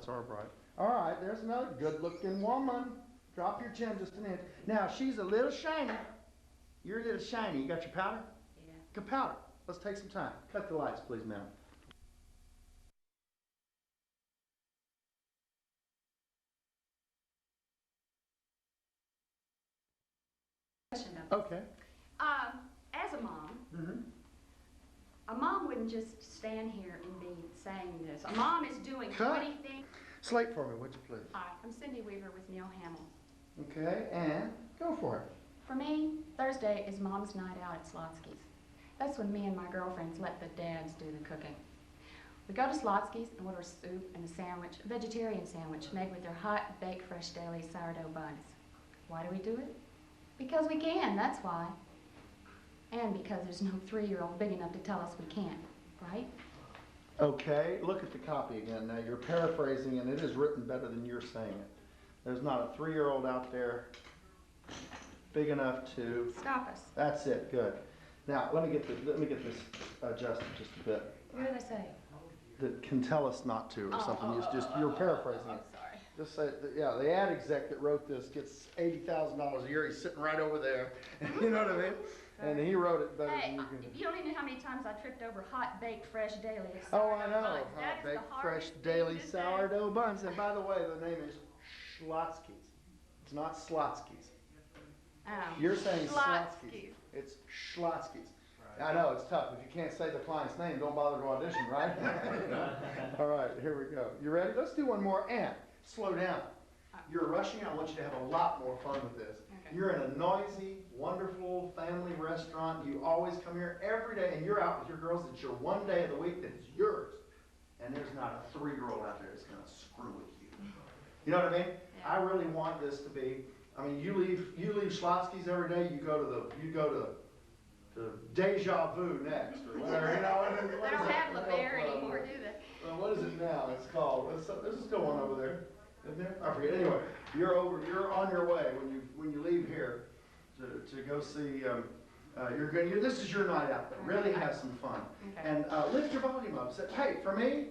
All right. All right, there's another good-looking woman. Drop your chin just an inch. Now, she's a little shiny. You're a little shiny. You got your powder? Yeah. Good powder. Let's take some time. Cut the lights, please, ma'am. Okay. As a mom, a mom wouldn't just stand here and be saying this. A mom is doing 20 things. Slate for me, would you please? Hi, I'm Cindy Weaver with Neil Hamill. Okay, and go for it. For me, Thursday is Mom's night out at Slotsky's. That's when me and my girlfriends let the dads do the cooking. We go to Slotsky's and order a soup and a sandwich, a vegetarian sandwich made with their hot, baked, fresh daily sourdough buns. Why do we do it? Because we can, that's why. And because there's no 3-year-old big enough to tell us we can't, right? Okay, look at the copy again. Now, you're paraphrasing, and it is written better than you're saying it. There's not a 3-year-old out there big enough to... Stop us. That's it, good. Now, let me get this adjusted just a bit. What did I say? That can tell us not to, or something. You're paraphrasing it. Sorry. Just say, yeah, the ad exec that wrote this gets $80,000 a year. He's sitting right over there. You know what I mean? And he wrote it better than you can. You don't even know how many times I tripped over hot, baked, fresh daily. Oh, I know. Hot, baked, fresh, daily sourdough buns. And by the way, the name is Schlotzky's. It's not Slotsky's. Oh. You're saying Slotsky's. It's Schlotzky's. I know, it's tough. If you can't say the client's name, don't bother to audition, right? All right, here we go. You ready? Let's do one more. And slow down. You're rushing. I want you to have a lot more fun with this. Okay. You're in a noisy, wonderful family restaurant. You always come here every day, and you're out with your girls. It's your one day of the week that is yours. And there's not a 3-year-old out there that's going to screw with you. You know what I mean? Yeah. I really want this to be. I mean, you leave Schlotsky's every day. You go to the Deja Vu next, or whatever. You know, they don't have LeBaron anymore, do they? Well, what is it now? It's called. There's still one over there. Isn't there? I forget. Anyway, you're on your way when you leave here to go see. This is your night out there. Really have some fun. Okay. And lift your volume up. Say, hey, for me,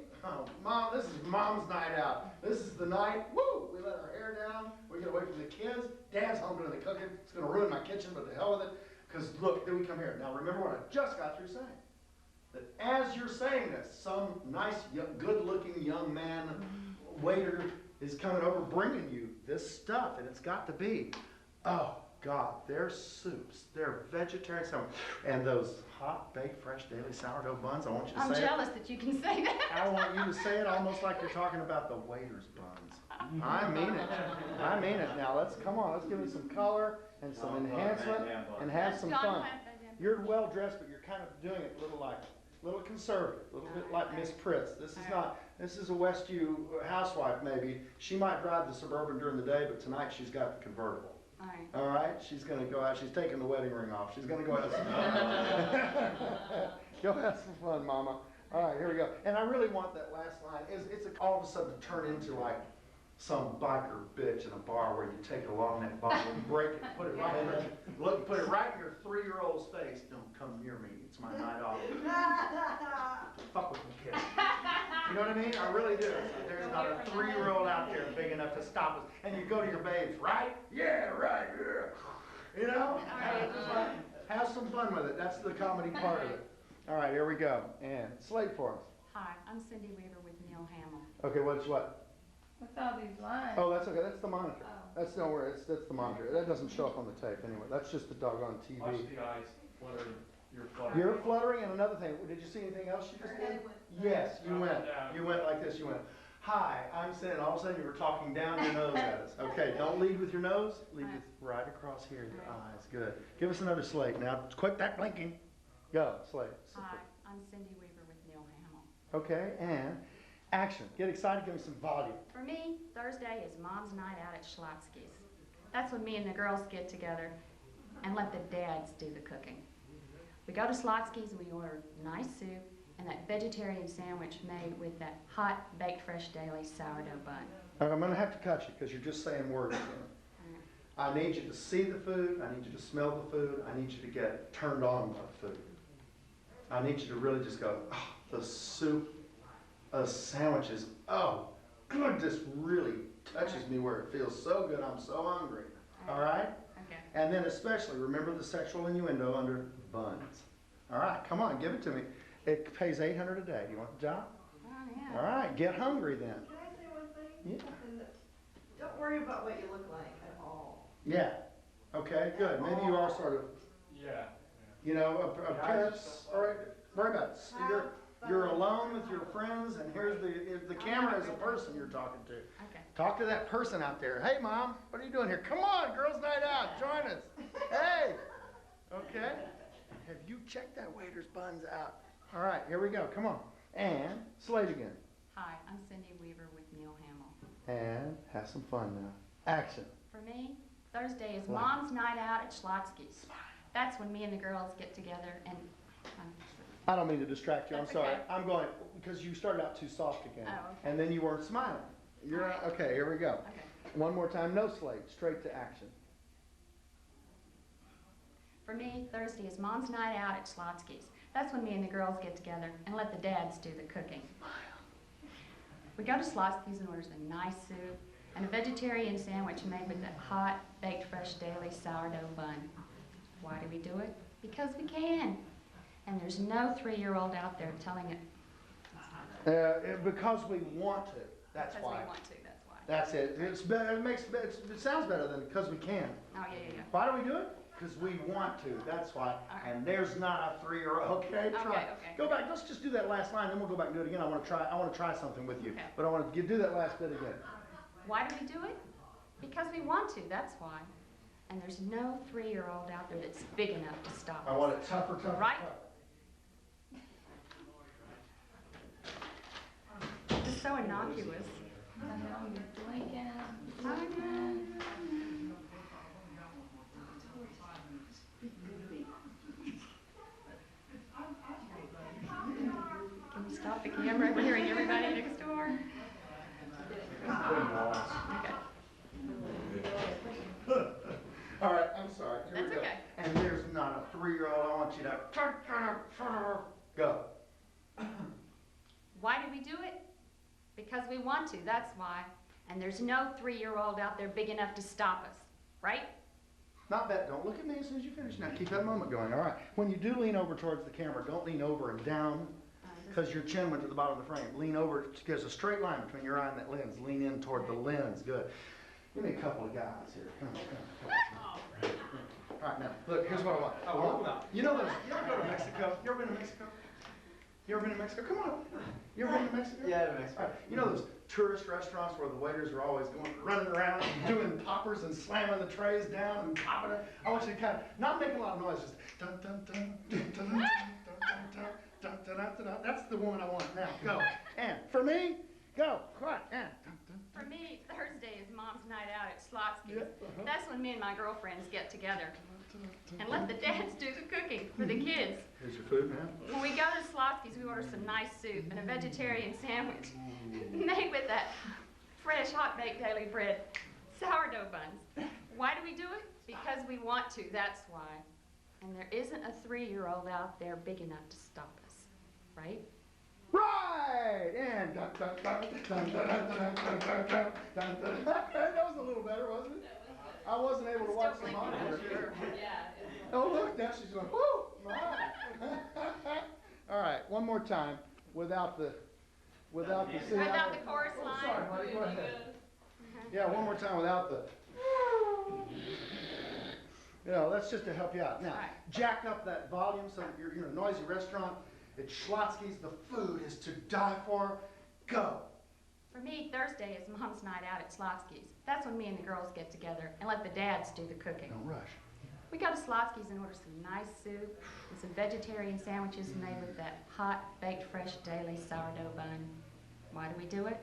Mom, this is Mom's night out. This is the night. Woo! We let our hair down. We get away from the kids. Dad's home doing the cooking. It's going to ruin my kitchen, but the hell with it. Because look, then we come here. Now remember what I just got through saying. That as you're saying this, some nice, good-looking young man, waiter, is coming over bringing you this stuff, and it's got to be, oh God, their soups, their vegetarian sandwich, and those hot, baked, fresh, daily sourdough buns. I want you to say it. I'm jealous that you can say that. I want you to say it almost like you're talking about the waiter's buns. I mean it. I mean it. Now let's give it some color and some enhancement and have some fun. You're well dressed, but you're kind of doing it a little conservative, a little bit like Miss Pritz. This is a Westview housewife maybe. She might drive the Suburban during the day, but tonight she's got the convertible. All right, she's going to go out. She's taking the wedding ring off. She's going to go have some fun. Go have some fun, Mama. All right, here we go. And I really want that last line. It's all of a sudden turn into like some biker bitch in a bar where you take a long neck bottle and break it, put it right in there. Look, put it right in your 3-year-old's face. Don't come near me. It's my night off. Fuck with me, kid. You know what I mean? I really do. There's not a 3-year-old out there big enough to stop us. And you go to your babes, right? Yeah, right. Yeah. You know? Have some fun with it. That's the comedy part of it. All right, here we go. And slate for us. Hi, I'm Cindy Weaver with Neil Hamill. Okay, what's what? What's all these lines? Oh, that's okay. That's the monitor. Oh. That's nowhere. That's the monitor. That doesn't show up on the tape anyway. That's just the doggone TV. Watch the eyes fluttering. You're fluttering. You're fluttering, and another thing. Did you see anything else you just did? Yes, you went. You went like this. You went. Hi, I'm Cindy. All of a sudden, you were talking down your nose at us. Okay, don't lead with your nose. Lead with right across here. Your eyes. Good. Give us another slate now. Quit that blinking. Go slate. Hi, I'm Cindy Weaver with Neil Hamill. Okay, and action. Get excited. Give me some volume. For me, Thursday is Mom's night out at Schlotsky's. That's when me and the girls get together and let the dads do the cooking. We go to Slotsky's and we order nice soup and that vegetarian sandwich made with that hot, baked, fresh, daily sourdough bun. I'm going to have to cut you because you're just saying words. I need you to see the food. I need you to smell the food. I need you to get turned on by the food. I need you to really just go, oh, the soup, the sandwiches, oh, just really touches me where it feels so good. I'm so hungry. All right? Okay. And then especially, remember the sexual innuendo under buns. All right, come on, give it to me. It pays $800 a day. Do you want the job? Oh, yeah. All right, get hungry then. Can I say one thing? Yeah. Don't worry about what you look like at all. Yeah. Okay, good. Maybe you are sort of, Yeah. you know, appearance. All right, worry about it. You're alone with your friends, and here's the camera is a person you're talking to. Okay. Talk to that person out there. Hey, Mom, what are you doing here? Come on, girls' night out. Join us. Hey. Okay. Have you checked that waiter's buns out? All right, here we go. Come on. And Slade again. Hi, I'm Cindy Weaver with Neil Hamill. And have some fun now. Action. For me, Thursday is What? Mom's night out at Schlotzsky's. That's when me and the girls get together and, I don't mean to distract you. I'm That's sorry. okay. I'm going because you started out too soft again. Oh, okay. And then you weren't smiling. You're All right. okay. Here we go. okay. One more time. No Slade. Straight to action. For me, Thursday is Mom's night out at Schlotzsky's. That's when me and the girls get together and let the dads do the cooking. We go to Schlotzsky's and order a nice soup and a vegetarian sandwich made with that hot, baked fresh daily sourdough bun. Why do we do it? Because we can. And there's no 3-year-old out there telling it. Because we want to. That's because why. we want to, that's why. That's it. It's better. It sounds better than because we can. Oh, yeah. Why do we do it? Because we want to. That's why. right. And there's not a 3-year-old. Okay, try. Okay. Go back. Let's just do that last line. Then we'll go back and do it again. I want to try something with you. Okay. But I want to do that last bit again. Why do we do it? Because we want to, that's why. And there's no 3-year-old out there that's big enough to stop us. I want it tougher. Right. It's so innocuous. I know, you're blinking. I know. Can you stop the camera? We're hearing everybody next door. Okay. All right, I'm sorry. Here That's we go. okay. And there's not a 3-year-old. I want you to go. Why do we do it? Because we want to, that's why. And there's no 3-year-old out there big enough to stop us, right? Not that. Don't look at me as soon as you finish. Now keep that moment going. All right. When you do lean over towards the camera, don't lean over and down because your chin went to the bottom of the frame. Lean over. There's a straight line between your eye and that lens. Lean in toward the lens. Good. Give me a couple of guys here. Come on. All right, now look. Here's what I want. You know, you ever go to Mexico? You ever been to Mexico? You ever been to Mexico? Come on. You ever been to Mexico? Yeah, I've been to Mexico. All right. You know those tourist restaurants where the waiters are always going, running around, doing poppers and slamming the trays down and popping it? I want you to kind of not make a lot of noise, just dun dun dun dun dun dun dun dun dun dun dun dun. That's the woman I want now. Go. And for me, go. Quiet. And dun dun. For me, Thursday is Mom's night out at Schlotzsky's. Yeah, That's when me and my girlfriends get together and let the dads do the cooking for the kids. Here's your food, man. When we go to Schlotzsky's, we order some nice soup and a vegetarian sandwich made with that fresh, hot-baked daily bread, sourdough buns. Why do we do it? Because we want to, that's why. And there isn't a 3-year-old out there big enough to stop us, right? Right! And dun dun dun dun dun dun dun dun dun dun dun dun. That was a little better, wasn't it? I wasn't able to watch the monitor here. Oh, look, now she's going, whoo, my. All right, one more time without the Without the chorus Oh, line. sorry, buddy, go ahead. Yeah, one more time without the. You know, that's just to help you out. Now, Right. jack up that volume so that you're in a noisy restaurant. At Schlotzsky's, the food is to die for. Go. For me, Thursday is Mom's night out at Schlotzsky's. That's when me and the girls get together and let the dads do the cooking. Don't rush. We go to Schlotzsky's and order some nice soup and some vegetarian sandwiches made with that hot, baked fresh daily sourdough bun. Why do we do it?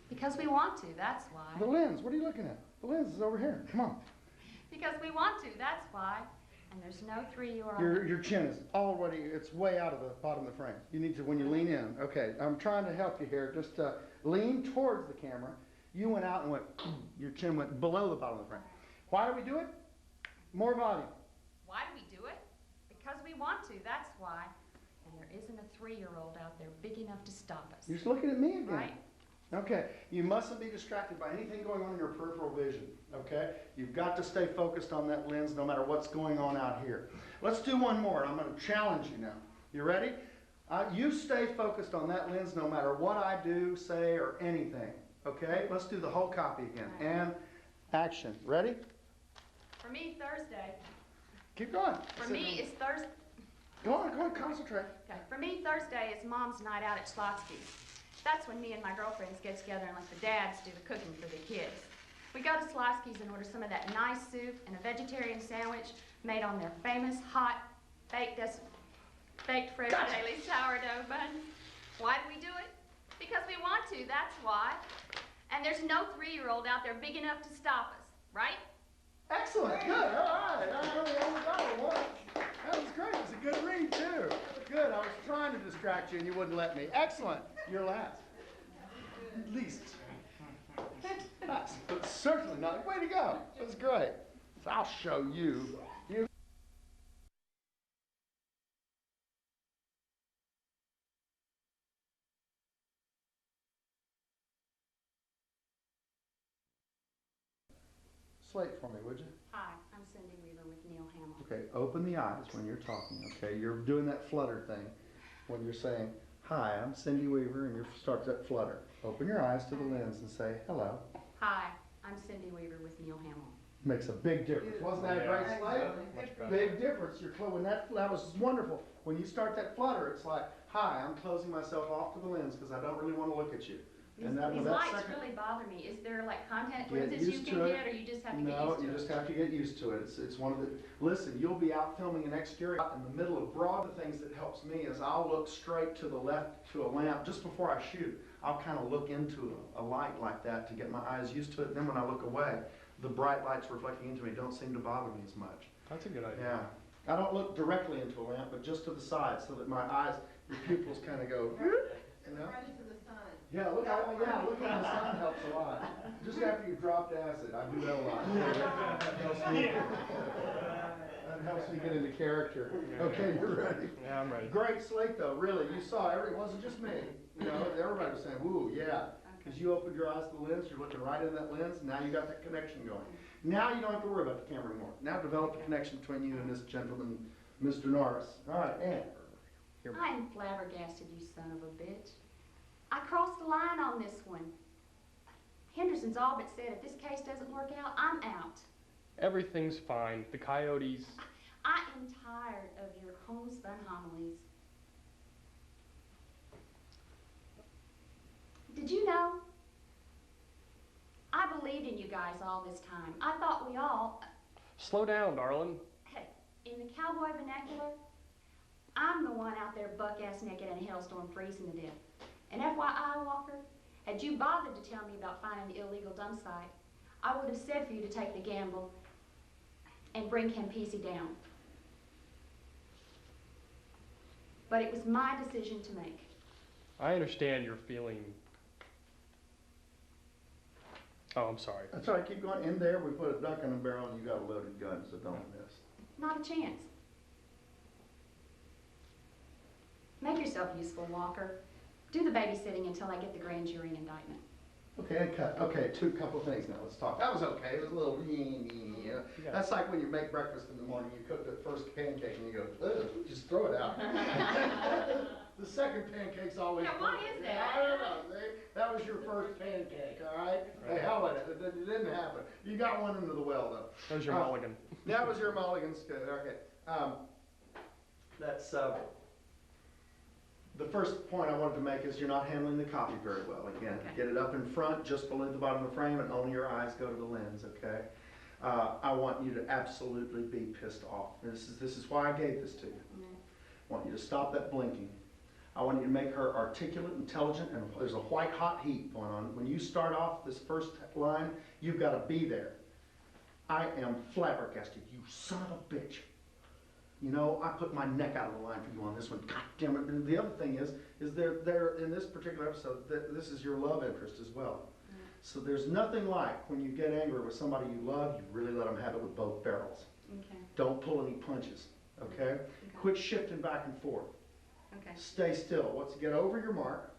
Because we want to, that's why. The lens, what are you looking at? The lens is over here. Come on. Because we want to, that's why. And there's no 3-year-old. Your chin is already, it's way out of the bottom of the frame. You need to, when you lean in. Okay, I'm trying to help you here. Just lean towards the camera. You went out and went, your chin went below the bottom of the frame. Why do we do it? More volume. Why do we do it? Because we want to, that's why. And there isn't a 3-year-old out there big enough to stop us. You're just looking at me again. Right? Okay, you mustn't be distracted by anything going on in your peripheral vision, okay? You've got to stay focused on that lens no matter what's going on out here. Let's do one more. I'm going to challenge you now. You ready? You stay focused on that lens no matter what I do, say, or anything, okay? Let's do the whole copy again. And action. Ready? For me, Thursday. Keep going. For me, it's Thursday. Go on, concentrate. Okay. For me, Thursday is Mom's night out at Slotsky's. That's when me and my girlfriends get together and let the dads do the cooking for the kids. We go to Slotsky's and order some of that nice soup and a vegetarian sandwich made on their famous hot baked fresh daily sourdough bun. Why do we do it? Because we want to, that's why. And there's no 3-year-old out there big enough to stop us, right? Excellent, good, all right. I really only got one. That was great, it was a good read too. Good, I was trying to distract you and you wouldn't let me. Excellent, you're last. At least. Nice, but certainly not. Way to go, that was great. So I'll show you. Slate for me, would you? Hi, I'm Cindy Weaver with Neil Hamill. Okay, open the eyes when you're talking, okay? You're doing that flutter thing when you're saying, hi, I'm Cindy Weaver, and you start that flutter. Open your eyes to the lens and say, hello. Hi, I'm Cindy Weaver with Neil Hamill. Makes a big difference. Wasn't that a great slate? Big difference. You're when that was wonderful. When you start that flutter, it's like, hi, I'm closing myself off to the lens because I don't really want to look at you. These lights really bother me. Is there like contact lenses you can get, or you just have to get used to it? No, you just have to get used to it. It's one of the, listen, you'll be out filming an exterior in the middle of broad. The things that helps me is I'll look straight to the left to a lamp just before I shoot. I'll kind of look into a light like that to get my eyes used to it. Then when I look away, the bright lights reflecting into me don't seem to bother me as much. That's a good idea. Yeah. I don't look directly into a lamp, but just to the side so that my eyes, the pupils kind of go, you know? Right into the sun. Yeah, looking in the sun helps a lot. Just after you've dropped acid, I do that a lot. That helps me get into character. Okay, you're ready? Yeah, I'm ready. Great slate though, really. You saw it wasn't just me. You know, everybody was saying, woo, yeah. Because you opened your eyes to the lens, you're looking right in that lens, now you got that connection going. Now you don't have to worry about the camera anymore. Now develop a connection between you and this gentleman, Mr. Norris. All right, Ann. I'm flabbergasted, you son of a bitch. I crossed the line on this one. Henderson's all but said if this case doesn't work out, I'm out. Everything's fine. The coyotes. I am tired of your homespun homilies. Did you know? I believed in you guys all this time. I thought we all... Slow down, darling. Hey, in the cowboy vernacular, I'm the one out there buck-ass naked in a hailstorm freezing to death. And FYI, Walker, had you bothered to tell me about finding the illegal dump site, I would have said for you to take the gamble and bring Campisi down. But it was my decision to make. I understand your feeling. Oh, I'm sorry. That's all right, keep going. In there, we put a duck in a barrel and you got a loaded gun, so don't miss. Not a chance. Make yourself useful, Walker. Do the babysitting until I get the grand jury indictment. Okay, cut. Okay, couple things now. Let's talk. That was okay. It was a little. Yeah. That's like when you make breakfast in the morning. You cook the first pancake and you go, ugh, just throw it out. The second pancake's always. Yeah, what is that? Yeah, I don't know. That was your first pancake, all right? Hey, hell with it. It didn't happen. You got one into the well though. That was your mulligan. That was your mulligan. Okay. That's. The first point I wanted to make is you're not handling the copy very well. Again, Okay. Get it up in front, just below the bottom of the frame, and only your eyes go to the lens, okay? I want you to absolutely be pissed off. This is why I gave this to you. I want you to stop that blinking. I want you to make her articulate, intelligent, and there's a white hot heat going on. When you start off this first line, you've got to be there. I am flabbergasted, you son of a bitch. You know, I put my neck out of the line for you on this one. God damn it. And the other thing is there in this particular episode, this is your love interest as well. So there's nothing like when you get angry with somebody you love, you really let them have it with both barrels. Okay. Don't pull any punches, okay? Quit shifting back and forth. Okay. Stay still. Get over your mark.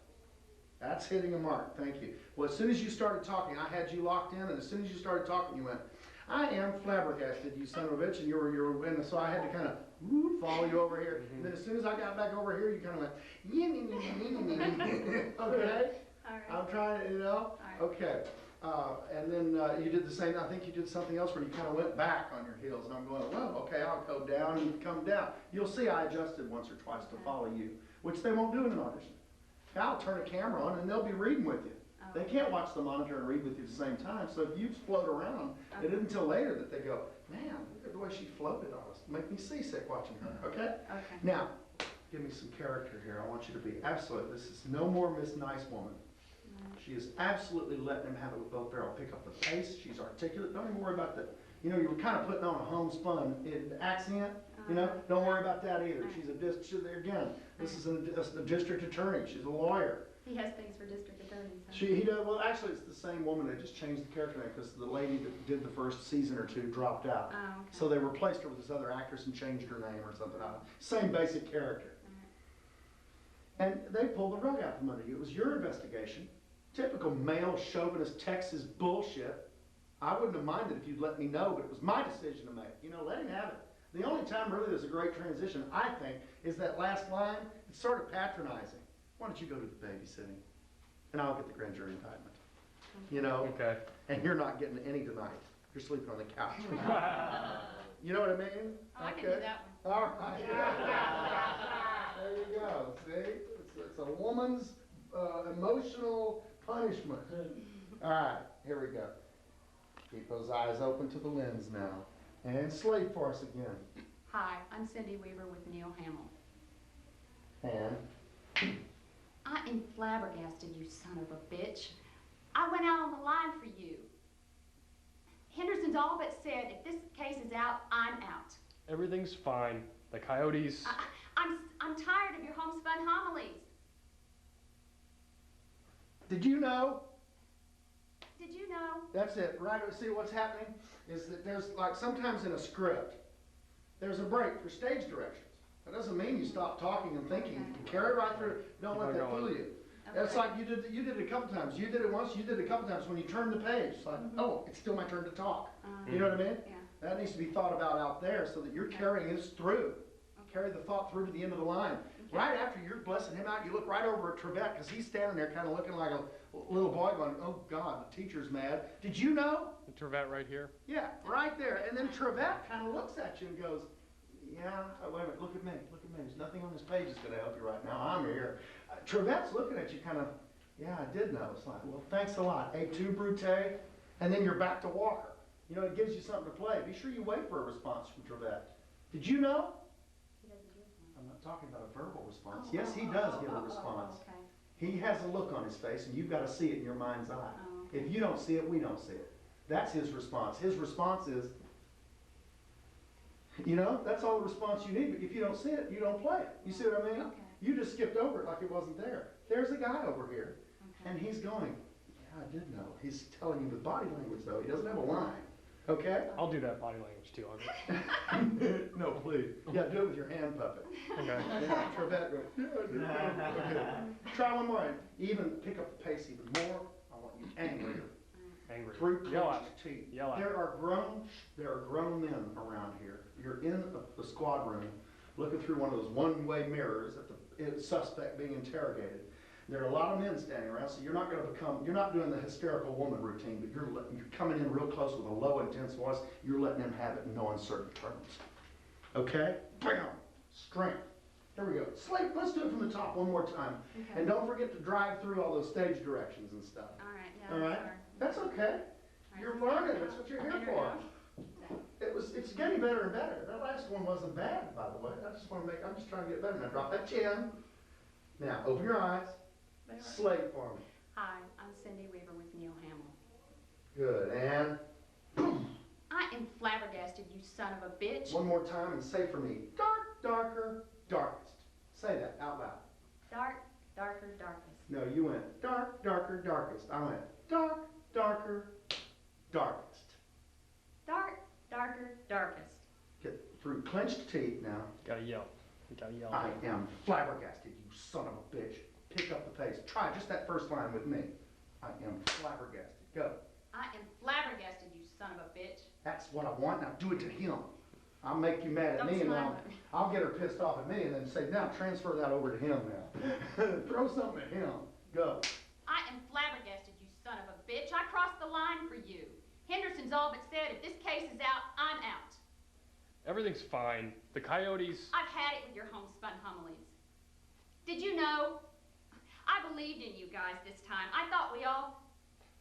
That's That's hitting a mark, thank you. Well, as soon as you started talking, I had you locked in, and as soon as you started talking, you went, I am flabbergasted, you son of a bitch, and you were, and so I had to kind of follow you over here. And then as soon as I got back over here, you kind of went, okay? All right. I'm trying to, All right. okay. And then you did the same, I think you did something else where you kind of went back on your heels, and I'm going, well, okay, I'll go down and come down. You'll see I adjusted once or twice to follow you, which they won't do in an audition. I'll turn a camera on and they'll be reading with you. They can't watch the monitor and read with you at the same time, so if you float around, it isn't until later that they go, man, look at the way she floated on us. Make me seasick watching her, okay? Okay. Now, give me some character here. I want you to be absolute. This is no more Miss Nice Woman. She is absolutely letting him have it with both barrels. Pick up the pace. She's articulate. Don't even worry about the, you know, you were kind of putting on a homespun accent. You know, don't worry about that either. She's again, this is a district attorney. She's a lawyer. He has things for district attorneys. Huh? He does, well, actually, it's the same woman. They just changed the character name because the lady that did the first season or two dropped out. Oh, okay. So they replaced her with this other actress and changed her name or something. Same basic character. And they pulled the rug out from under you. It was your investigation. Typical male chauvinist Texas bullshit. I wouldn't have minded if you'd let me know, but it was my decision to make. You know, let him have it. The only time really there's a great transition, I think, is that last line. It's sort of patronizing. Why don't you go to the babysitting? And I'll get the grand jury indictment. You know? Okay. And you're not getting any tonight. You're sleeping on the couch. You know what I mean? Oh, I can do that one. All right. There you go. See? It's a woman's emotional punishment. All right, here we go. Keep those eyes open to the lens now. And slate for us again. Hi, I'm Cindy Weaver with Neil Hamill. And? I am flabbergasted, you son of a bitch. I went out on the line for you. Henderson's all but said, if this case is out, I'm out. Everything's fine. The coyotes. I'm tired of your homespun homilies. Did you know? Did you know? That's it, right? See what's happening is that there's like sometimes in a script, there's a break for stage directions. That doesn't mean you stop talking and thinking. You can carry it right through. Don't let that fool you. Okay. It's like you did it a couple times. You did it once, you did it a couple times when you turned the page. It's like, oh, it's still my turn to talk. You know what I mean? Yeah. That needs to be thought about out there so that you're carrying this through. Carry the thought through to the end of the line. Right after you're blessing him out, you look right over at Trevette because he's standing there kind of looking like a little boy going, oh God, the teacher's mad. Did you know? The Trevette right here. Yeah, right there. And then Trevette kind of looks at you and goes, yeah, wait a minute, look at me, look at me. There's nothing on this page that's going to help you right now. I'm here. Trevette's looking at you kind of, yeah, I did know. It's like, well, thanks a lot. A2 Brute. And then you're back to Walker. You know, it gives you something to play. Be sure you wait for a response from Trevette. Did you know? I'm not talking about a verbal response. Yes, he does give a response. Okay. He has a look on his face, and you've got to see it in your mind's eye. Oh, okay. If you don't see it, we don't see it. That's his response. His response is, you know, that's all the response you need, but if you don't see it, you don't play it. You see what I mean? Okay. You just skipped over it like it wasn't there. There's a guy over here, Okay. and he's going, yeah, I did know. He's telling you with body language, though. He doesn't have a line. Okay? I'll do that body language too. No, please. Yeah, do it with your hand puppet. Okay. Yeah, Trevette goes, yeah, I did know. Okay. Try one more. Even pick up the pace even more. I want you angrier. Angry. Through Yell at clenched me. teeth. Yell at me. There are grown men around here. You're in the squad room, looking through one of those one-way mirrors at the suspect being interrogated. There are a lot of men standing around, so you're not doing the hysterical woman routine, but you're coming in real close with a low, intense voice. You're letting them have it in no uncertain terms. Okay? Bam! Strength. Here we go. Slate, let's do it from the top one more time. Okay. And don't forget to drive through all those stage directions and stuff. All right. Yeah, All right? sorry. That's okay. All You're right. learning. That's what you're here for. It's getting better and better. That last one wasn't bad, by the way. I'm just trying to get better. Now drop that chin. Now open your eyes. Slate for me. Hi, I'm Cindy Weaver with Neil Hamill. Good. And I am flabbergasted, you son of a bitch. one more time and say for me, dark, darker, darkest. Say that out loud. Dark, darker, darkest. No, you went dark, darker, darkest. I went dark, darker, darkest. Dark, darker, darkest. Get through clenched teeth now. Gotta yell. You gotta yell. I am flabbergasted, you son of a bitch. Pick up the pace. Try just that first line with me. I am flabbergasted. Go. I am flabbergasted, you son of a bitch. That's what I want. Now do it to him. I'll make you mad at Don't me, and smile at me. I'll get her pissed off at me, and then say, now transfer that over to him now. Throw something at him. Go. I am flabbergasted, you son of a bitch. I crossed the line for you. Henderson's all but said, if this case is out, I'm out. Everything's fine. The coyotes, I've had it with your homespun homilies. Did you know? I believed in you guys this time. I thought we all,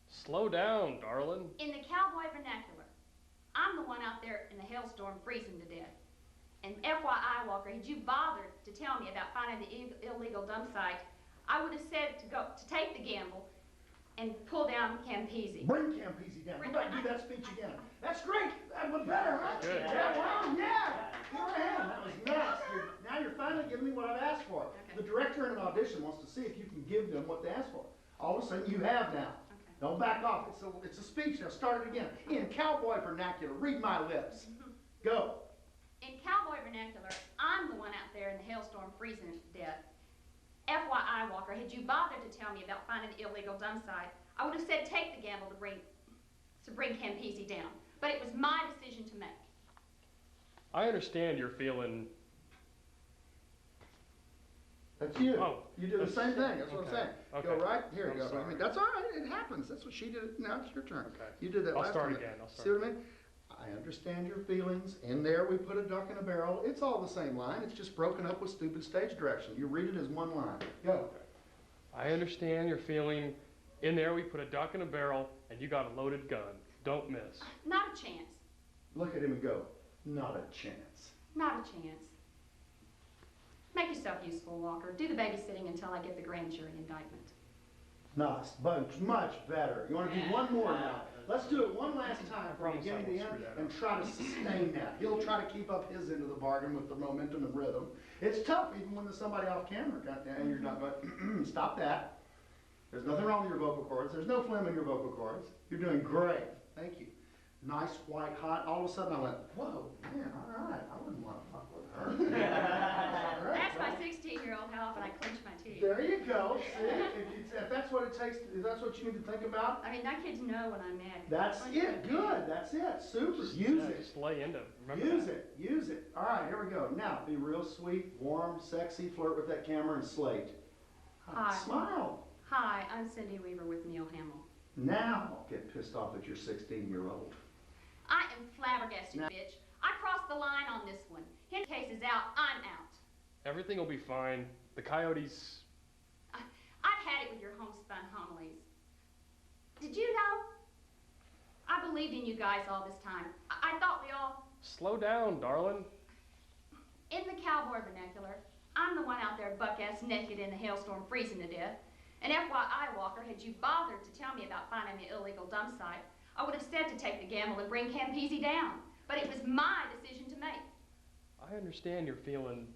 slow down, darling. in the cowboy vernacular, I'm the one out there in the hailstorm freezing to death. And FYI, Walker, had you bothered to tell me about finding the illegal dump site, I would have said to take the gamble and pull down Campese. Bring Campese down. Go back and do that speech again. That's great. That was better, huh? Good. Yeah, wow, yeah. Go ahead. That was nice. Now you're finally giving me what I've asked for. Okay. The director in an audition wants to see if you can give them what they asked for. All of a sudden, you have now. Okay. Don't back off. It's a speech. Now start it again. In cowboy vernacular, read my lips. Go. In cowboy vernacular, I'm the one out there in the hailstorm freezing to death. FYI, Walker, had you bothered to tell me about finding the illegal dump site, I would have said take the gamble to bring Campese down. But it was my decision to make. I understand you're feeling, That's you. Oh, You do the same thing. That's what I'm okay, saying. okay. Go right here. I'm Go. I sorry. mean, that's all right. It happens. That's what she did. Now it's your turn. Okay. You did that I'll last start time. again. I'll start See what I mean? I understand your feelings. In there, we put a duck in a barrel. It's all the same line. It's just broken up with stupid stage direction. You read it as one line. Go. I understand you're feeling, in there we put a duck in a barrel and you got a loaded gun. Don't miss. Not a chance. Look at him and go. Not a chance. Not a chance. Make yourself useful, Walker. Do the babysitting until I get the grand jury indictment. Nice. Much better. You want to do one more now? Let's do it one last time from Promise I beginning to won't end screw that and up. try to sustain that. He'll try to keep up his end of the bargain with the momentum and rhythm. It's tough even when there's somebody off camera and you're not going, stop that. There's nothing wrong with your vocal cords. There's no phlegm in your vocal cords. You're doing great. Thank you. Nice, white, hot. All of a sudden I went, whoa, man, all right. I wouldn't want to fuck with her. Ask my 16-year-old how often I clench my teeth. There you go. See, if that's what it takes, if that's what you need to think about, I mean, my kids know when I'm mad. that's it. Good. That's it. Super. Use Yeah, it. just lay into, remember Use that. it. Use it. All right, here we go. Now, be real sweet, warm, sexy, flirt with that camera and slate. Hi. Smile. Hi, I'm Cindy Weaver with Neil Hamill. Now, get pissed off at your 16-year-old. I am flabbergasted, Now- bitch. I crossed the line on this one. His case is out, I'm out. Everything will be fine. The coyotes, I've had it with your homespun homilies. Did you know? I believed in you guys all this time. I thought we all, slow down, darling. in the cowboy vernacular, I'm the one out there buck-ass naked in the hailstorm freezing to death. And FYI, Walker, had you bothered to tell me about finding the illegal dump site, I would have said to take the gamble and bring Campese down. But it was my decision to make. I understand you're feeling,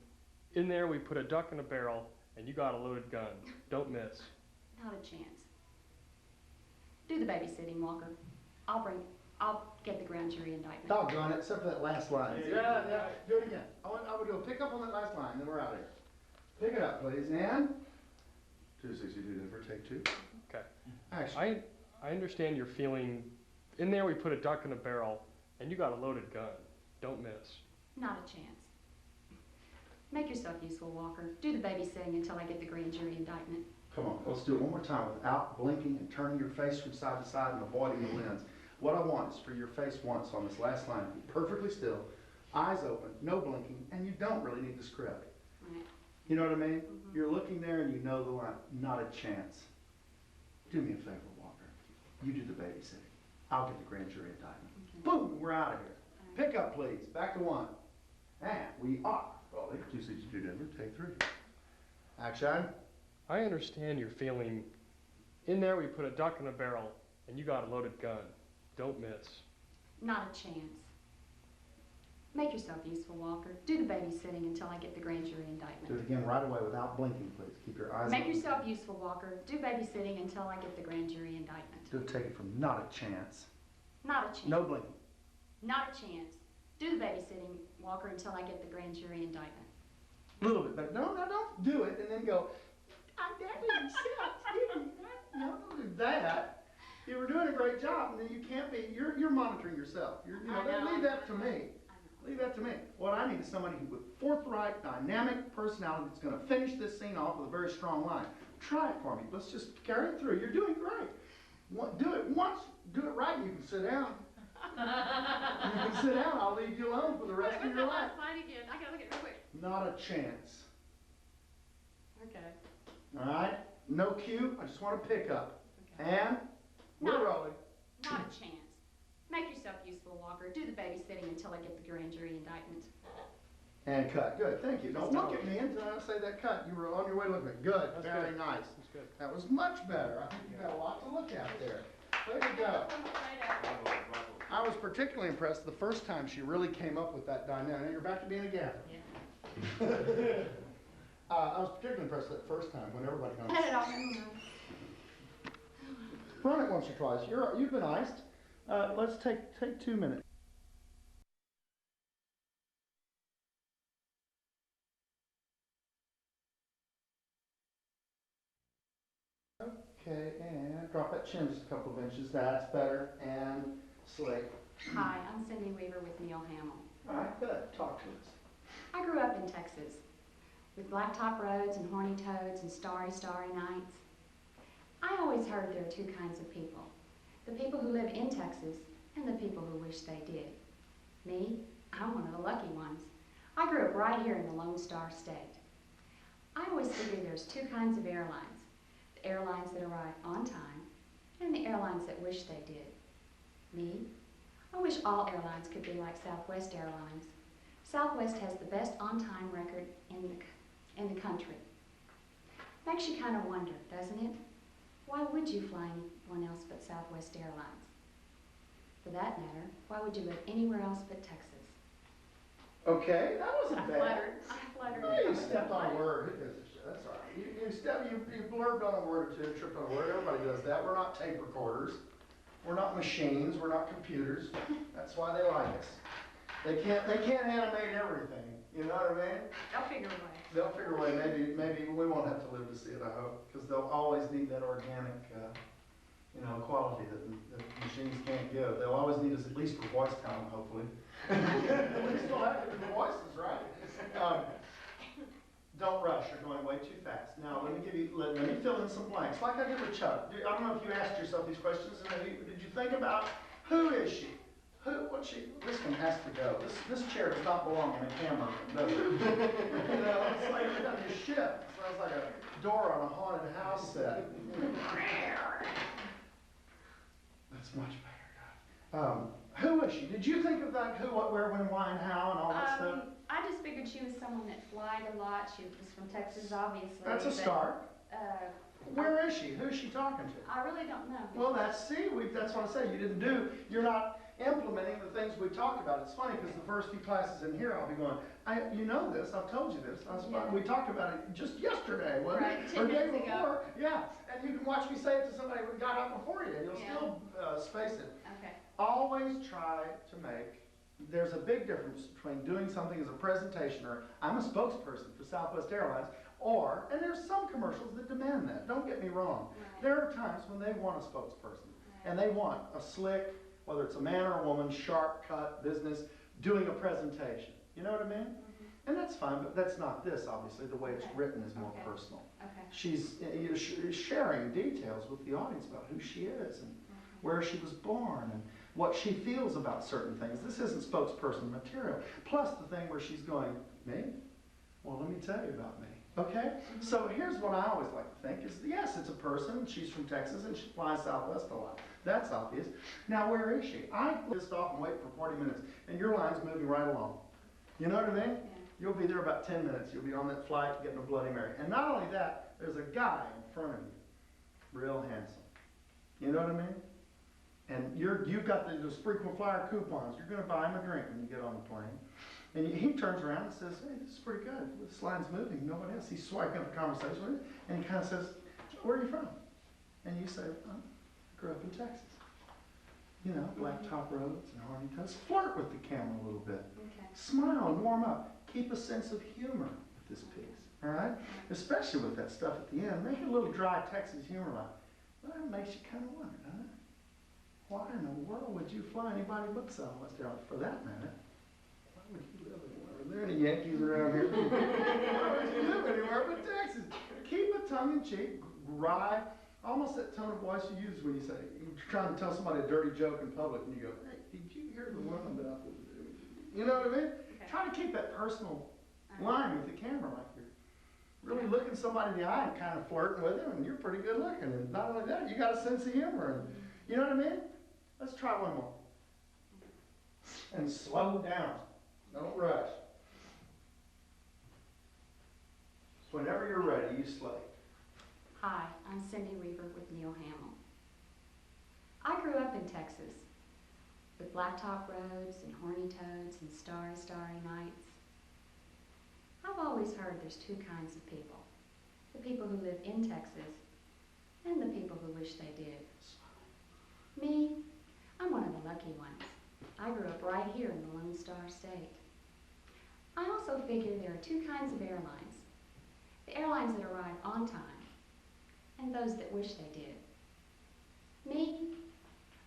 in there we put a duck in a barrel and you got a loaded gun. Don't miss. Not a chance. Do the babysitting, Walker. I'll get the grand jury indictment. Doggone it, except for that last line. Yeah. Do it again. I would do a pick up on that last line, then we're out of here. Pick it up, please, and 262 Denver, take two. Okay. Action. I understand you're feeling, in there we put a duck in a barrel and you got a loaded gun. Don't miss. Not a chance. Make yourself useful, Walker. Do the babysitting until I get the grand jury indictment. Come on, let's do it one more time without blinking and turning your face from side to side and avoiding the lens. What I want is for your face once on this last line to be perfectly still, eyes open, no blinking, and you don't really need the script. Right. You know what I mean? Mhm. You're looking there and you know the line. Not a chance. Do me a favor, Walker. You do the babysitting. I'll get the grand jury indictment. Okay. Boom, we're out of here. Pick up, please. Back to one. And we are rolling. 262 Denver, take three. Action. I understand you're feeling, in there we put a duck in a barrel and you got a loaded gun. Don't miss. Not a chance. Make yourself useful, Walker. Do the babysitting until I get the grand jury Do indictment. it again right away without blinking, please. Keep your eyes Make open. yourself useful, Walker. Do babysitting until I get the grand jury indictment. Do take it from not a chance. Not a chance. No blinking. Not a chance. Do the babysitting, Walker, until I get the grand jury indictment. A little bit better. No, don't do it and then go, that was yourself. No, don't do that. You were doing a great job, and then you can't be, you're monitoring yourself. Leave that to me. Leave that to me. What I need is somebody with forthright, dynamic personality that's going to finish this scene off with a very strong line. Try it for me. Let's just carry it through. You're doing great. Do it once. Do it right, and you can sit down. You can sit down. I'll leave you alone for the rest of your life. Again. I gotta look at it real quick. Not a chance. Okay. All right? No cue. I just want to pick up. Okay. And we're rolling. Not a chance. Make yourself useful, Walker. Do the babysitting until I get the grand jury indictment. And cut. Good. Thank you. Don't look at me until I say that cut. You were on your way looking at me. Good. That's Very good. nice. That's good. That was much better. I think you got a lot to look at there. Way to go. I was particularly impressed the first time she really came up with that dynamic. You're back to being a gaffer. Yeah. I was particularly impressed that first time when everybody comes. I had it all memorized. Run it once or twice. You've been iced. Let's take 2 minutes. Okay, and drop that chin just a couple of inches. That's better. And slick. Hi, I'm Cindy Weaver with Neil Hamill. All right, good. Talk to us. I grew up in Texas with blacktop roads and horny toads and starry, starry nights. I always heard there are two kinds of people. The people who live in Texas and the people who wish they did. Me, I'm one of the lucky ones. I grew up right here in the Lone Star State. I always figured there's two kinds of airlines. The airlines that arrive on time and the airlines that wish they did. Me, I wish all airlines could be like Southwest Airlines. Southwest has the best on-time record in the country. Makes you kind of wonder, doesn't it? Why would you fly anyone else but Southwest Airlines? For that matter, why would you live anywhere else but Texas? Okay, that wasn't bad. I fluttered. Well, you stepped on a word. That's all right. You blurbed on a word or two, tripped on a word. Everybody does that. We're not tape recorders. We're not machines. We're not computers. That's why they like us. They can't animate everything. You know what I mean? They'll figure a way. They'll figure a way. Maybe we won't have to live to see it. I hope, because they'll always need that organic, quality that machines can't give. They'll always need us at least for voice talent, hopefully. At least we'll have it for voices, right? Don't rush. You're going way too fast. Now let me fill in some blanks, like I did with Chuck. I don't know if you asked yourself these questions. Did you think about who is she? This one has to go. This chair does not belong in a camera room, does it? It's like every time you shift, it sounds like a door on a haunted house set. That's much better. Who is she? Did you think of that? Who, what, where, when, why, and how, and all that stuff? I just figured she was someone that flied a lot. She was from Texas, obviously. That's a but, start. Where is she? Who is she talking to? I really don't know. Well, that's what I said. You're not implementing the things we talked about. It's funny because the first few classes in here, I'll be going, you know this, I've told you this. We talked about it just yesterday, wasn't it? 10 Or day minutes ago. before. Yeah, and you can watch me say it to somebody who got up before you, and you'll still space it. Okay. Always try to there's a big difference between doing something as a presentation, or I'm a spokesperson for Southwest Airlines, and there's some commercials that demand that, don't get me wrong. Right. There are times when they want a spokesperson, and they want a slick, whether it's a man or a woman, sharp cut business, doing a presentation. You know what I mean? Mm-hmm. And that's fine, but that's not this, obviously. The way it's written is more personal. Okay. She's sharing details with the audience about who she is and where she was born and what she feels about certain things. This isn't spokesperson material. Plus the thing where she's going, me? Well, let me tell you about me. Okay? So here's what I always like to think is, yes, it's a person. She's from Texas and she flies Southwest a lot. That's obvious. Now, where is she? I pissed off and wait for 40 minutes, and your line's moving right along. You know what I mean? Yeah. You'll be there about 10 minutes. You'll be on that flight getting a Bloody Mary. And not only that, there's a guy in front of you, real handsome. You know what I mean? And you've got those frequent flyer coupons. You're going to buy him a drink when you get on the plane. And he turns around and says, hey, this is pretty good. This line's moving. Nobody else. He's swiping up the conversation with you. And he kind of says, where are you from? And you say, I grew up in Texas. You know, blacktop roads and horny toes. Flirt with the camera a little bit. Okay. Smile and warm up. Keep a sense of humor with this piece. all right? Especially with that stuff at the end. Make it a little dry Texas humor like, well, that makes you kind of wonder, doesn't it? Why in the world would you fly anybody but Southwest Airlines, for that matter? Why would you live anywhere? Are there any Yankees around here? Why would you live anywhere but Texas? Keep it tongue-in-cheek, wry, almost that tone of voice you use when you say, you're trying to tell somebody a dirty joke in public, and you go, hey, did you hear the one about the, you know what I mean? Okay. Try to keep that personal line with the camera, like you're really looking somebody in the eye and kind of flirting with them, and you're pretty good looking. And not only that, you got a sense of humor, and you know what I mean? Let's try one more. And slow down. Don't rush. Whenever you're ready, you slay. Hi, I'm Cindy Weaver with Neil Hamill. I grew up in Texas with blacktop roads and horny toads and starry, starry nights. I've always heard there's two kinds of people. The people who live in Texas and the people who wish they did. Me, I'm one of the lucky ones. I grew up right here in the Lone Star State. I also figure there are two kinds of airlines. The airlines that arrive on time and those that wish they did. Me,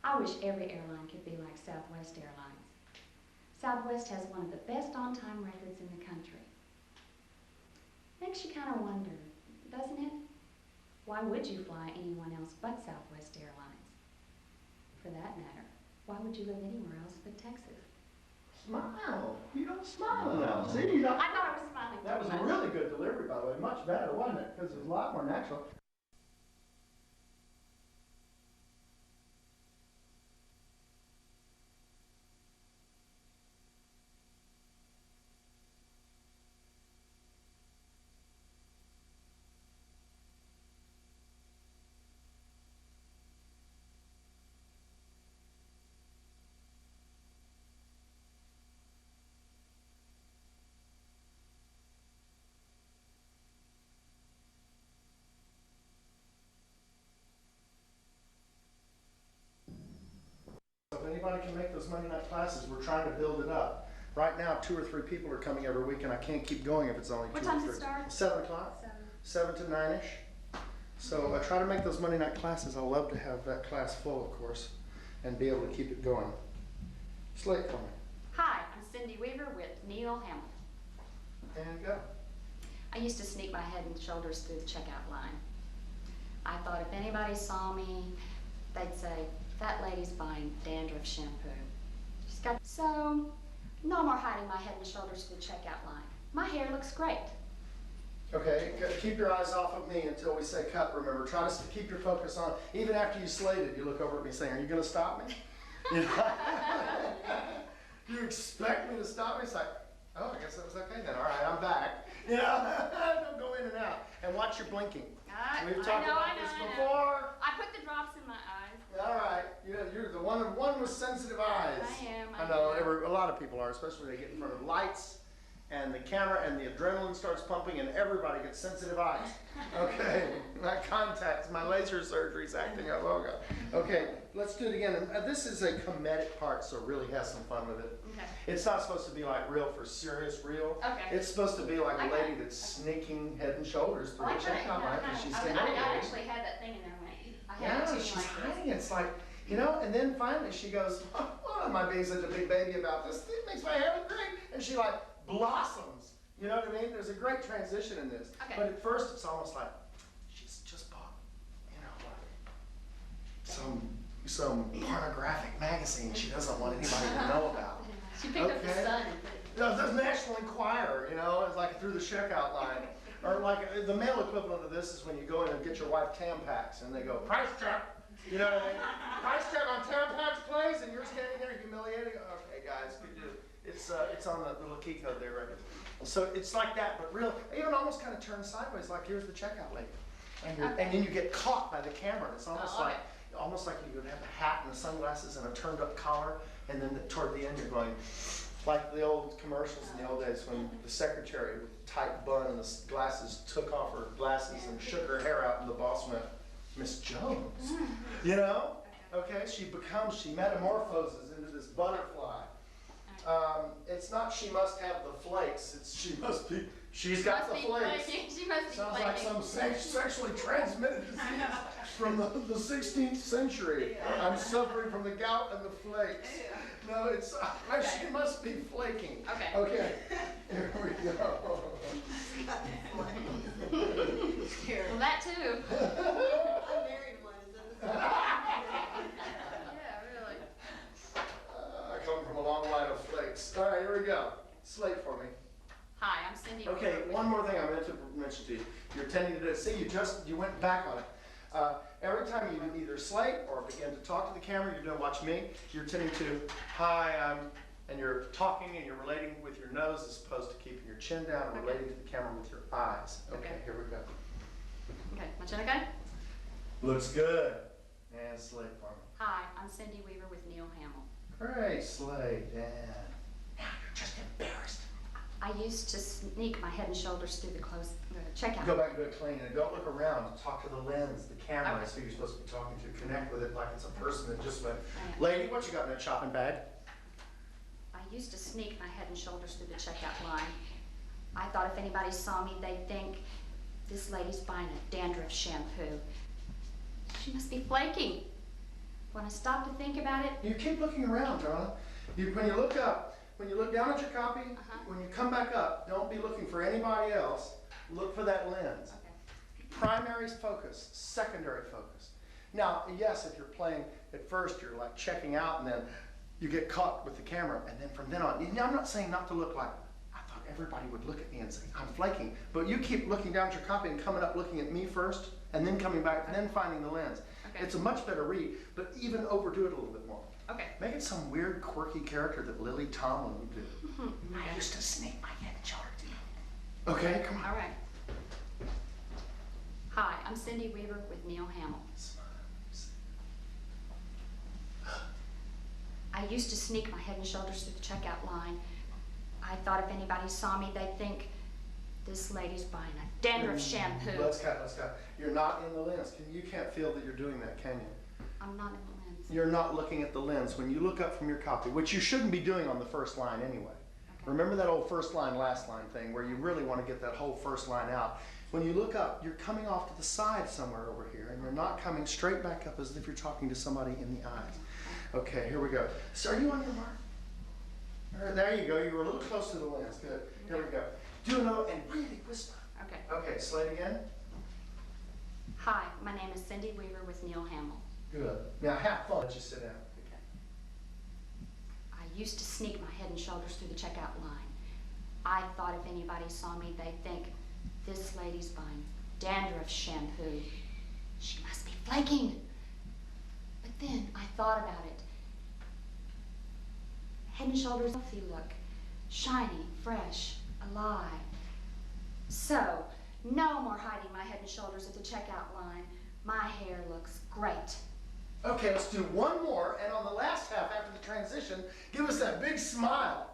I wish every airline could be like Southwest Airlines. Southwest has one of the best on-time records in the country. Makes you kind of wonder, doesn't it? Why would you fly anyone else but Southwest Airlines? For that matter, why would you live anywhere else but Texas? Smile. You don't smile enough. See, you don't. I thought I was smiling That too was a much. really good delivery, by the way. Much better, wasn't it? Because it was a lot more natural. If anybody can make those Monday night classes, we're trying to build it up. Right now, 2 or 3 people are coming every week, and I can't keep going if it's only 2 What or 3. time does it start? 7 o'clock. 7 to 9-ish. So I try to make those Monday night classes. I love to have that class full, of course, and be able to keep it going. Slate for me. Hi, I'm Cindy Weaver with Neil Hamill. And go. I used to sneak my head and shoulders through the checkout line. I thought if anybody saw me, they'd say, that lady's buying dandruff shampoo. She's got... So, no more hiding my head and shoulders through the checkout line. My hair looks great. Okay, keep your eyes off of me until we say cut, remember. Try to keep your focus on, even after you slated, you look over at me saying, are you going to stop me? You know? You expect me to stop me? It's like, oh, I guess that was okay then. All right, I'm back. You know, don't go in and out. And watch your blinking. We've talked about this before. I put the drops in my eyes. All right, you're the one with sensitive eyes. I am. I know, a lot of people are, especially when they get in front of lights and the camera and the adrenaline starts pumping and everybody gets sensitive eyes. Okay, my contacts, my laser surgery's acting up. Oh God. Okay, let's do it again. This is a comedic part, so really have some fun with it. Okay. It's not supposed to be like real for serious real. Okay. It's supposed to be like a Okay. lady that's sneaking head and shoulders through the checkout line because she's getting I over it. actually had that thing in there when I had Yeah, it she's like hiding it. It's like, you know, and then finally she goes, oh, am I being such a big baby about this? It makes my hair look great. And she like blossoms. You know what I mean? There's a great transition in this. Okay. But at first it's almost like, she's just bought, you know, like some pornographic magazine she doesn't want anybody to know about. She picked up the Okay. sun and put it. The National Enquirer, you know, it's like through the checkout line. Or like the male equivalent of this is when you go in and get your wife Tampax and they go, price check. You know what I mean? Price check on Tampax, please, and you're standing there humiliating. Okay, guys, could you? It's on the little key code there, right? So it's like that, but real, even almost kind of turned sideways, like here's the checkout lady. And then you get caught by the camera. It's almost like you would have a hat and the sunglasses and a turned up collar, and then toward the end you're going, like the old commercials in the old days when the secretary with tight bun and the glasses took off her glasses and shook her hair out and the boss went, Miss Jones, you know? Okay, she metamorphoses into this butterfly. It's not she must have the flakes, it's she's got the flakes. She must be Sounds like some sexually transmitted disease from the 16th century. I'm suffering from the gout and the flakes. No, it's, she must be flaking. Okay. Okay, here we go. Well, that too. I married one, is that the same? Yeah, really. I come from a long line of flakes. All right, here we go. Slate for me. Hi, I'm Cindy. Okay, one more thing I meant to mention to you. You're tending to see, you went back on it. Every time you either slate or begin to talk to the camera, you're gonna watch me, you're tending to, hi, and you're talking and you're relating with your nose as opposed to keeping your chin down and relating to the camera with your eyes. Okay, here we go. Okay, my chin okay? Looks good. And slate for me. Hi, I'm Cindy Weaver with Neil Hamill. Great, slate, and now you're just embarrassed. I used to sneak my head and shoulders through the checkout. Go back and do it clean and don't look around. Talk to the lens, the camera, Okay. is who you're supposed to be talking to. Connect with it like it's a person that just went, lady, what you got in that shopping bag? I used to sneak my head and shoulders through the checkout line. I thought if anybody saw me, they'd think, this lady's buying a dandruff shampoo. She must be flaking. When I stopped to think about it, You keep looking around, Donna. When you look up, when you look down at your copy, when you come back up, don't be looking for anybody else. Look for that lens. okay. Primary focus, secondary focus. Now, yes, if you're playing at first, you're like checking out and then you get caught with the camera. And then from then on, I'm not saying not to look like, I thought everybody would look at me and say, I'm flaking. But you keep looking down at your copy and coming up looking at me first and then coming back and then finding the lens. Okay. It's a much better read, but even overdo it a little bit more. Okay. Make it some weird, quirky character that Lily Tomlin would do. I used to sneak my head and shoulders. Okay, come on. All right. Hi, I'm Cindy Weaver with Neil Hamill. I used to sneak my head and shoulders through the checkout line. I thought if anybody saw me, they'd think, this lady's buying a dandruff shampoo. Let's cut. You're not in the lens. You can't feel that you're doing that, can you? I'm not in the lens. You're not looking at the lens. When you look up from your copy, which you shouldn't be doing on the first line anyway. Okay. Remember that old first line, last line thing where you really want to get that whole first line out. When you look up, you're coming off to the side somewhere over here, and you're not coming straight back up as if you're talking to somebody in the eyes. Okay, here we go. So are you on your mark? All right, there you go. You were a little close to the lens. Good. Here we go. Do another and really whisper. Okay. Okay, slate again. Hi, my name is Cindy Weaver with Neil Hamill. Good. Now have fun. Let you sit down. Okay. I used to sneak my head and shoulders through the checkout line. I thought if anybody saw me, they'd think, this lady's buying dandruff shampoo. She must be flaking. But then I thought about it. Head and shoulders healthy look, shiny, fresh, alive. So, no more hiding my head and shoulders at the checkout line. My hair looks great. Okay, let's do one more, and on the last half after the transition, give us that big smile.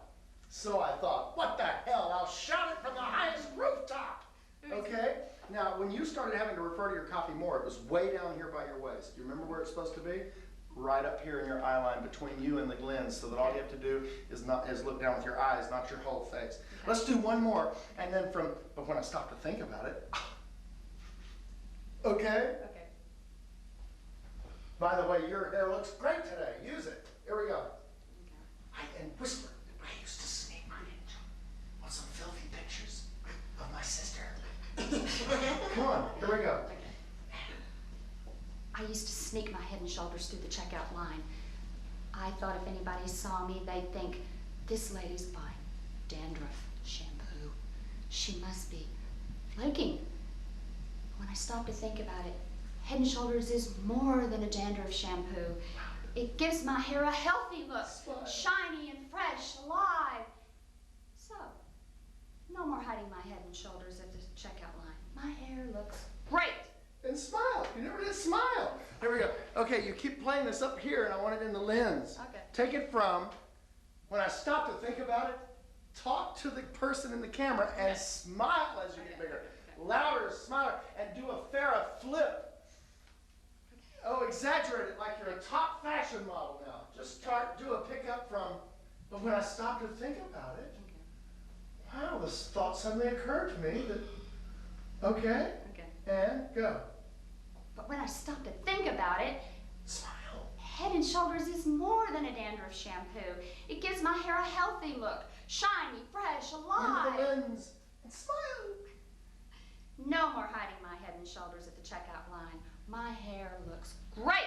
So I thought, what the hell, I'll shout it from the highest rooftop. Okay? Now, when you started having to refer to your copy more, it was way down here by your waist. Do you remember where it's supposed to be? Right up here in your eye line between you and the lens, so that all you have to do is look down with your eyes, not your whole face. Let's do one more, and then but when I stop to think about it, okay? Okay. By the way, your hair looks great today. Use it. Here we go. And whisper. I used to sneak my head. Want some filthy pictures of my sister? Come on, here we go. Okay. I used to sneak my head and shoulders through the checkout line. I thought if anybody saw me, they'd think, this lady's buying dandruff shampoo. She must be flaking. When I stopped to think about it, Head and Shoulders is more than a dandruff shampoo. It gives my hair a healthy look, shiny and fresh, alive. So, no more hiding my head and shoulders at the checkout line. My hair looks great. And smile. You never did smile. Here we go. Okay, you keep playing this up here, and I want it in the lens. Okay. Take it from, when I stop to think about it, talk to the person in the camera and smile as you get bigger. Louder, smiler, and do a Farrah flip. Oh, exaggerate it like you're a top fashion model now. Just do a pickup from But when I stopped to think about it, wow, this thought suddenly occurred to me that, okay, and go. But when I stop to think about it, Smile. Head and Shoulders is more than a dandruff shampoo. It gives my hair a healthy look, shiny, fresh, alive. Under the lens, and smile. No more hiding my Head and Shoulders at the checkout line. My hair looks great.